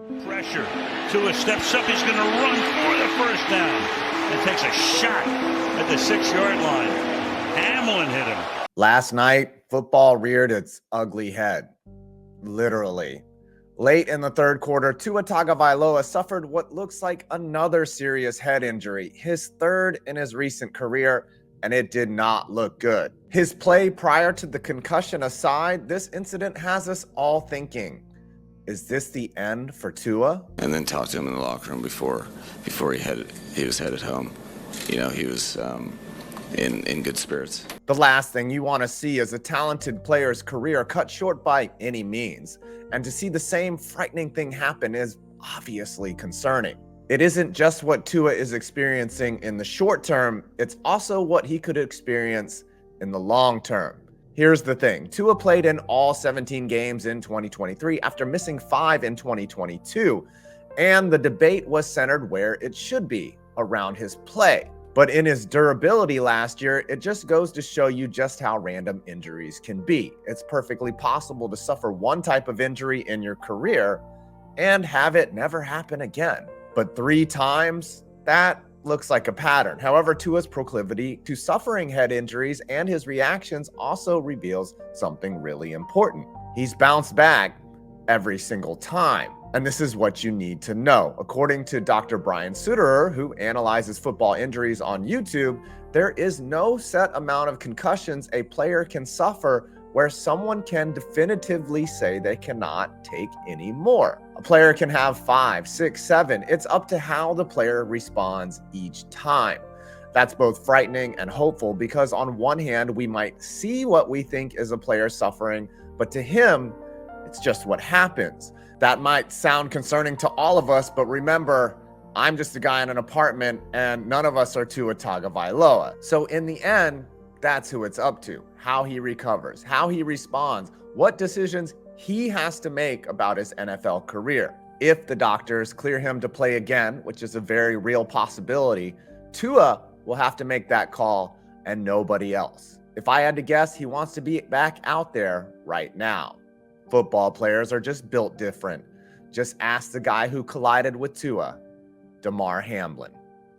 Pressure. Tua steps up. He's going to run for the first down and takes a shot at the 6-yard line. Hamlin hit him. Last night, football reared its ugly head. Literally. Late in the third quarter, Tua Tagovailoa suffered what looks like another serious head injury, his third in his recent career, and it did not look good. His play prior to the concussion aside, this incident has us all thinking, is this the end for Tua? And then talked to him in the locker room before he was headed home. You know, he was in good spirits. The last thing you want to see is a talented player's career cut short by any means. And to see the same frightening thing happen is obviously concerning. It isn't just what Tua is experiencing in the short term, it's also what he could experience in the long term. Here's the thing, Tua played in all 17 games in 2023 after missing 5 in 2022, and the debate was centered where it should be, around his play. But in his durability last year, it just goes to show you just how random injuries can be. It's perfectly possible to suffer one type of injury in your career and have it never happen again. But 3 times, that looks like a pattern. However, Tua's proclivity to suffering head injuries and his reactions also reveals something really important. He's bounced back every single time. And this is what you need to know. According to Dr. Brian Suterer, who analyzes football injuries on YouTube, there is no set amount of concussions a player can suffer where someone can definitively say they cannot take any more. A player can have 5, 6, 7. It's up to how the player responds each time. That's both frightening and hopeful because on one hand, we might see what we think is a player suffering, but to him, it's just what happens. That might sound concerning to all of us, but remember, I'm just a guy in an apartment and none of us are Tua Tagovailoa. So in the end, that's who it's up to. How he recovers, how he responds, what decisions he has to make about his NFL career. If the doctors clear him to play again, which is a very real possibility, Tua will have to make that call and nobody else. If I had to guess, he wants to be back out there right now. Football players are just built different. Just ask the guy who collided with Tua, Damar Hamlin.